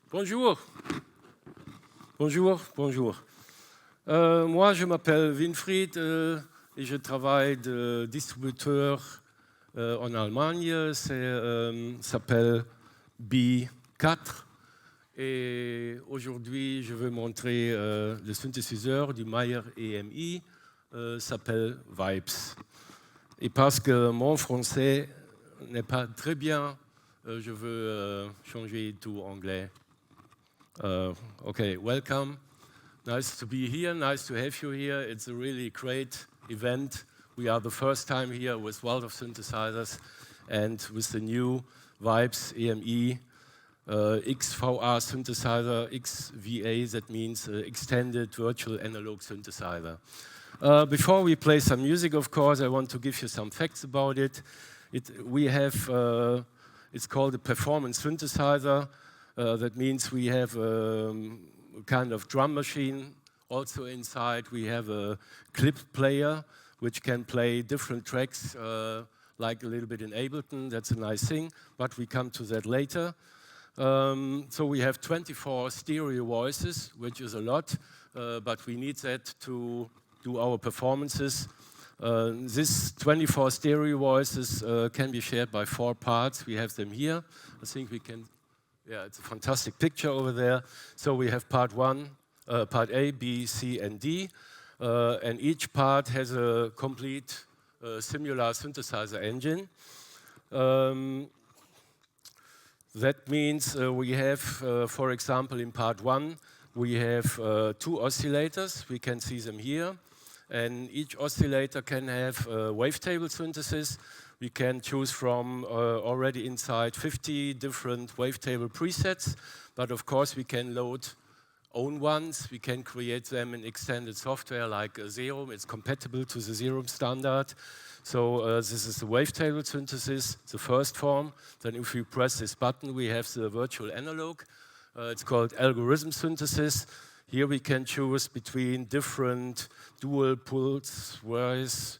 Bonjour. Bonjour, bonjour. Moi, je m'appelle Winfried et je travaille de distributeur en Allemagne. Ça s'appelle B4. Et aujourd'hui, je vais montrer le synthétiseur du Mayer EMI, s'appelle Vibes. Et parce que mon français n'est pas très bien, je veux changer tout anglais. Okay, welcome. Nice to be here, nice to have you here. It's a really great event. We are the first time here with World of Synthesizers and with the new Vibes EMI XVA synthesizer, XVA, that means Extended Virtual Analog Synthesizer. Before we play some music, of course, I want to give you some facts about it. We have, it's called a performance synthesizer. That means we have a kind of drum machine. Also inside we have a clip player which can play different tracks like a little bit in Ableton. That's a nice thing, but we come to that later. So we have 24 stereo voices, which is a lot, but we need that to do our performances. These 24 stereo voices can be shared by 4 parts. We have them here. I think we can. Yeah, it's a fantastic picture over there. So we have part 1, part A, B, C, and D. And each part has a complete similar synthesizer engine. That means we have, for example, in part 1, we have 2 oscillators. We can see them here. And each oscillator can have wavetable synthesis. We can choose from already inside 50 different wavetable presets, but of course we can load own ones. We can create them in extended software like Serum. It's compatible to the Serum standard. So this is the wavetable synthesis, the first form. Then if we press this button, we have the virtual analog. It's called algorithm synthesis. Here we can choose between different dual pulse width,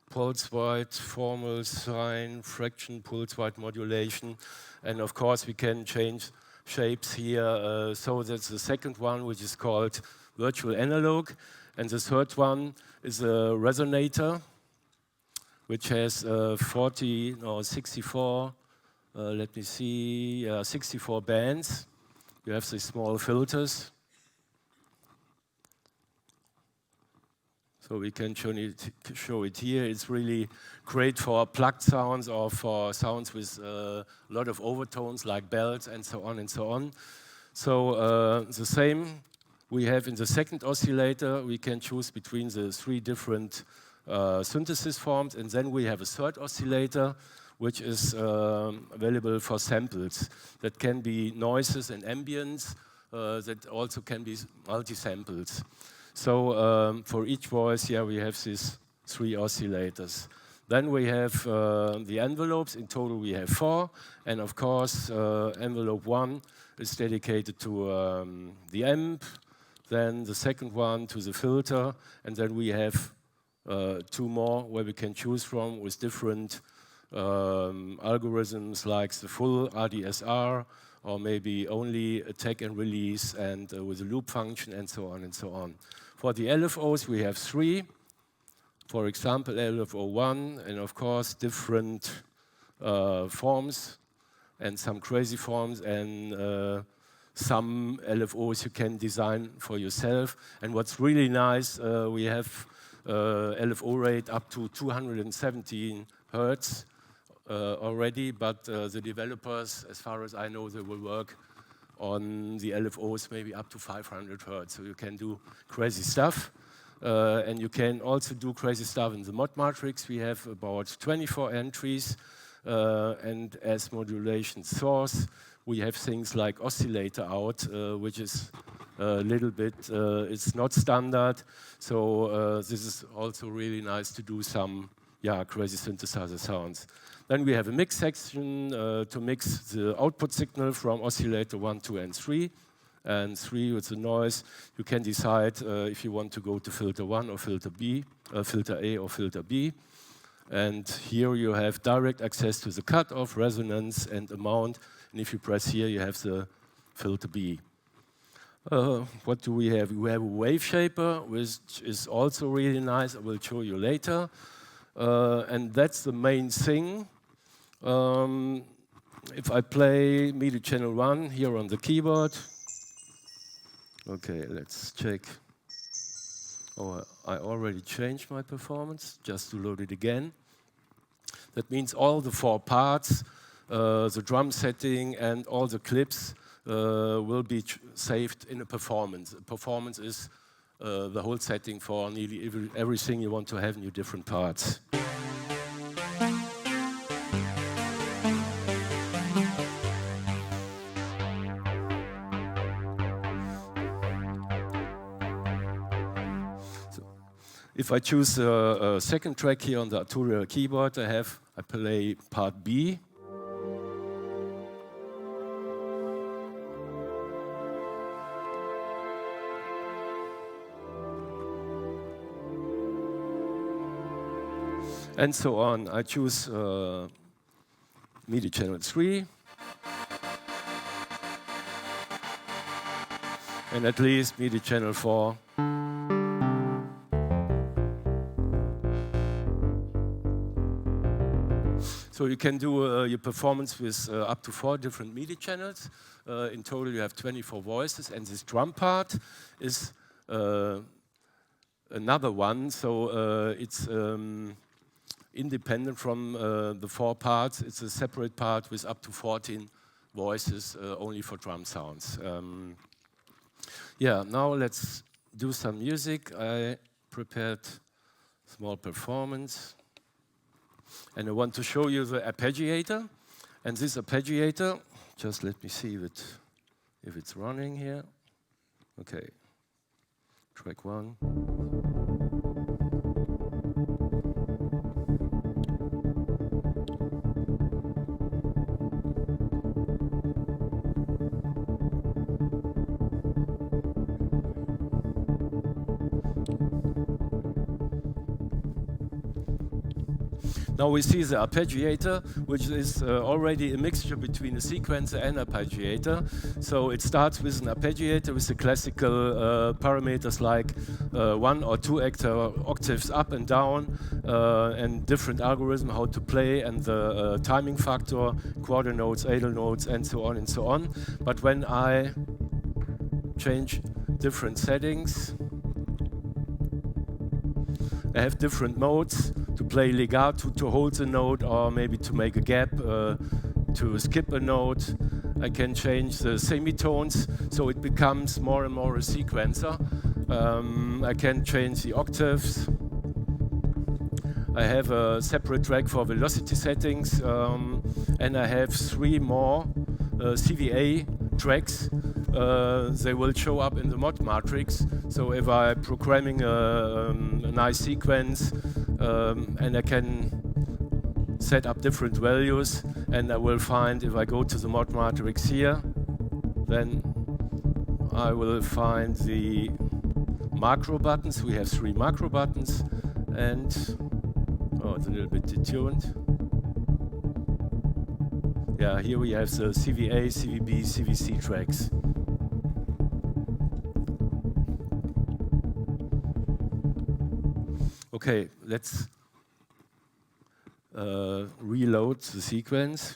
formal sine, fraction, pulse width modulation. And of course we can change shapes here. So that's the second one, which is called virtual analog. And the third one is a resonator, which has 64, let me see, 64 bands. You have these small filters. So we can show it here. It's really great for plugged sounds or for sounds with a lot of overtones like bells and so on and so on. So the same we have in the second oscillator. We can choose between the 3 different synthesis forms, and then we have a third oscillator which is available for samples. That can be noises and ambience. That also can be multi-samples. So for each voice, yeah, we have these 3 oscillators. Then we have the envelopes. In total, we have 4. And of course, envelope 1 is dedicated to the amp. Then the second one to the filter. And then we have 2 more where we can choose from with different algorithms like the full RDSR or maybe only attack and release and with a loop function and so on and so on. For the LFOs, we have 3. For example, LFO1, and of course, different forms, and some crazy forms, and some LFOs you can design for yourself. And what's really nice, we have LFO rate up to 217 hertz already, but the developers, as far as I know, they will work on the LFOs maybe up to 500 hertz. So you can do crazy stuff. And you can also do crazy stuff in the mod matrix. We have about 24 entries. And as modulation source, we have things like oscillator out, which is a little bit, it's not standard. So this is also really nice to do some crazy synthesizer sounds. Then we have a mix section to mix the output signal from oscillator 1, 2, and 3. And 3 with the noise. You can decide if you want to go to filter 1 or filter B, filter A or filter B. And here you have direct access to the cutoff, resonance, and amount. And if you press here, you have the filter B. What do we have? We have a wave shaper, which is also really nice. I will show you later. And that's the main thing. If I play MIDI channel 1 here on the keyboard, okay, let's check. Oh, I already changed my performance, just to load it again. That means all the 4 parts, the drum setting and all the clips will be saved in a performance. A performance is the whole setting for nearly everything you want to have in your different parts. If I choose a second track here on the Arturia keyboard, I play part B. And so on. I choose MIDI channel 3. And at least MIDI channel 4. So you can do your performance with up to 4 different MIDI channels. In total you have 24 voices, and this drum part is another one. So it's independent from the 4 parts. It's a separate part with up to 14 voices only for drum sounds. Yeah, now let's do some music. I prepared a small performance. And I want to show you the Arpeggiator. And this Arpeggiator, just let me see if it's running here. Okay, track 1. Now we see the Arpeggiator, which is already a mixture between a sequencer and Arpeggiator. So it starts with an Arpeggiator with the classical parameters like 1 or 2 octaves up and down, and different algorithm how to play, and the timing factor, quarter notes, eighth notes, and so on and so on. But when I change different settings, I have different modes to play legato, to hold the note, or maybe to make a gap, to skip a note. I can change the semitones, so it becomes more and more a sequencer. I can change the octaves. I have a separate track for velocity settings, and I have 3 more CVA tracks. They will show up in the mod matrix. So if I'm programming a nice sequence, and I can set up different values, and I will find, if I go to the mod matrix here, then I will find the macro buttons. We have 3 macro buttons, and oh, it's a little bit detuned. Yeah, here we have the CVA, CVB, CVC tracks. Okay, let's reload the sequence.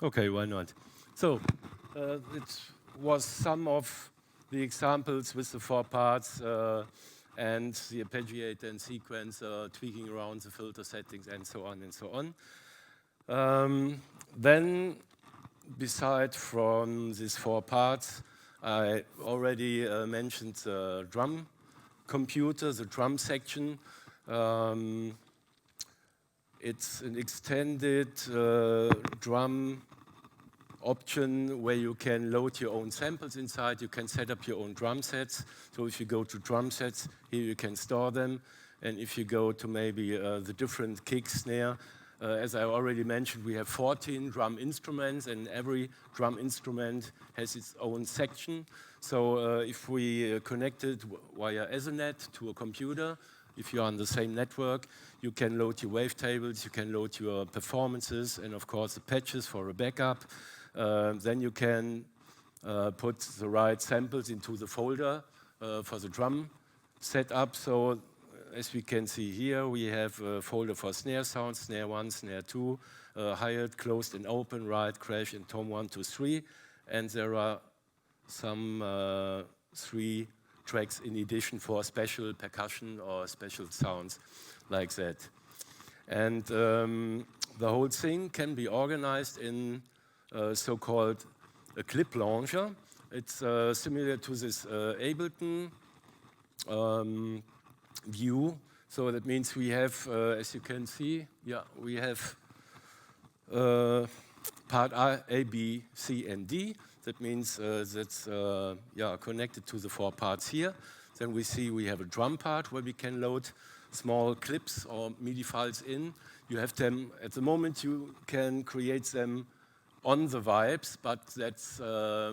Okay, why not? So it was some of the examples with the 4 parts and the arpeggiator and sequencer, tweaking around the filter settings, and so on and so on. Then, beside from these 4 parts, I already mentioned the drum computer, the drum section. It's an extended drum option where you can load your own samples inside. You can set up your own drum sets. So if you go to drum sets, here you can store them. And if you go to maybe the different kick, snare, as I already mentioned, we have 14 drum instruments, and every drum instrument has its own section. So if we connect it via Ethernet to a computer, if you're on the same network, you can load your wavetables, you can load your performances, and of course the patches for a backup. Then you can put the right samples into the folder for the drum setup. So as we can see here, we have a folder for snare sounds, snare 1, snare 2, hi-hat, closed and open, right, crash, and tom 1, 2, 3. And there are some 3 tracks in addition for special percussion or special sounds like that. And the whole thing can be organized in so-called a clip launcher. It's similar to this Ableton view. So that means we have, as you can see, we have part A, B, C, and D. That means that's connected to the 4 parts here. Then we see we have a drum part where we can load small clips or MIDI files in. You have them, at the moment you can create them on the Vibes, but that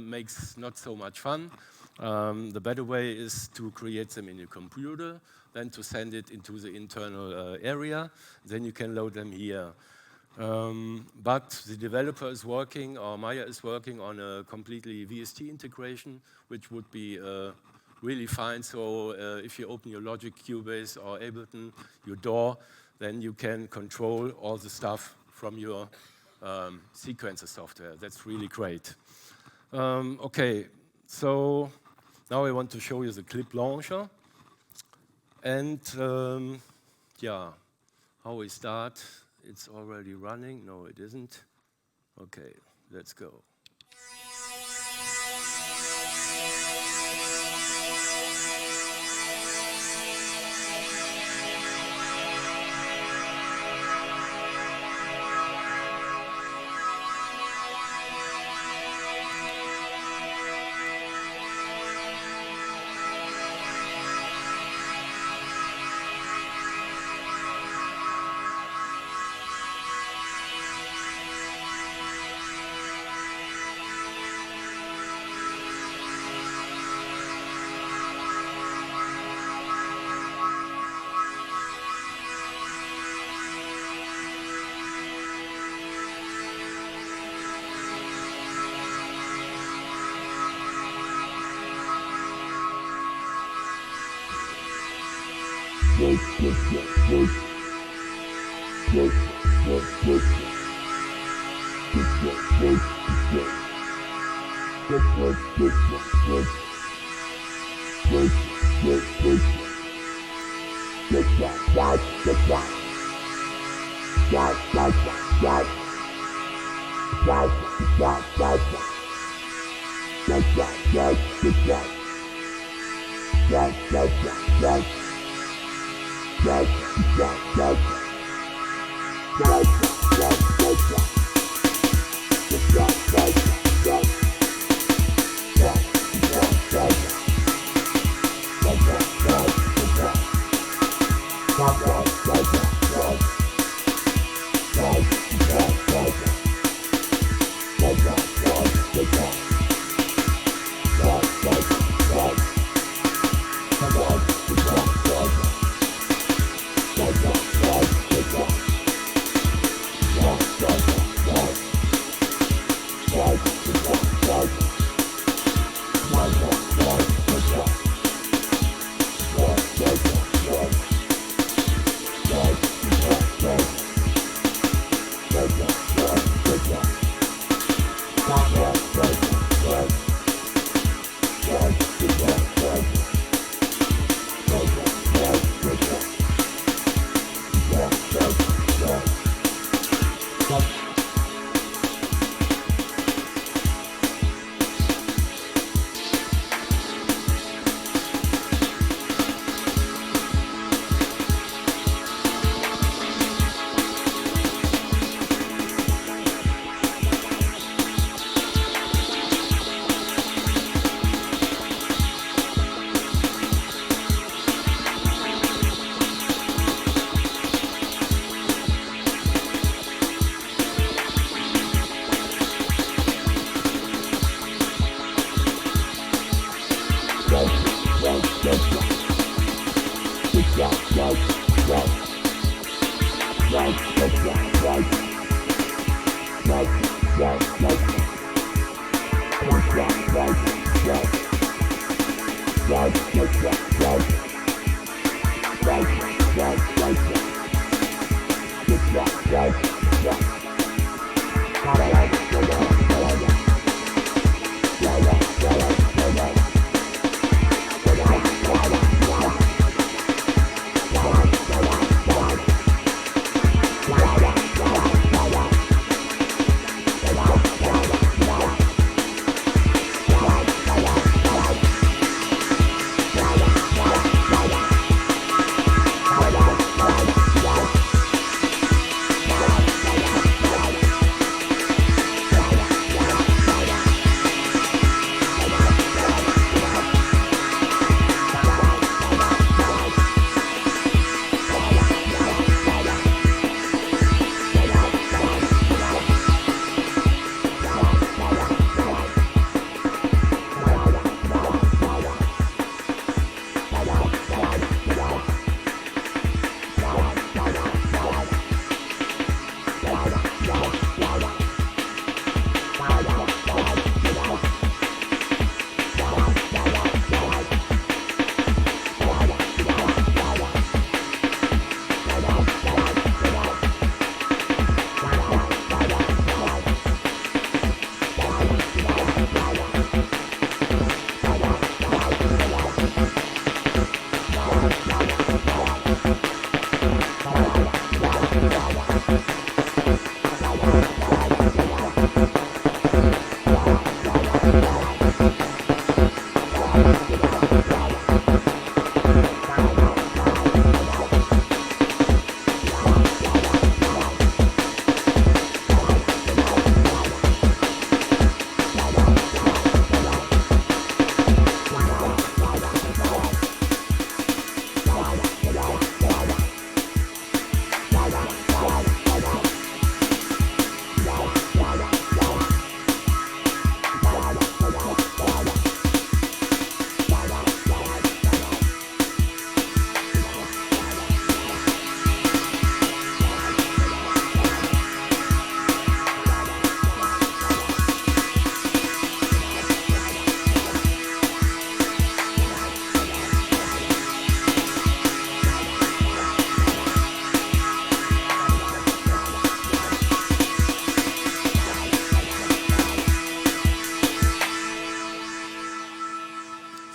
makes not so much fun. The better way is to create them in your computer, then to send it into the internal area. Then you can load them here. But the developer is working, or Mayer is working on a completely VST integration, which would be really fine. So if you open your Logic, Cubase, or Ableton, your DAW, then you can control all the stuff from your sequencer software. That's really great. Okay, so now I want to show you the clip launcher. And how we start. It's already running. No, it isn't. Okay, let's go.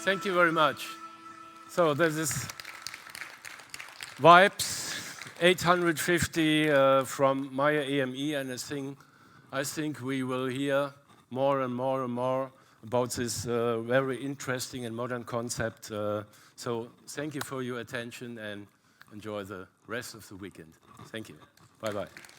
Thank you very much. So this is Vibes 850 from Mayer EMI, and I think we will hear more and more and more about this very interesting and modern concept. So thank you for your attention and enjoy the rest of the weekend. Thank you. Bye-bye.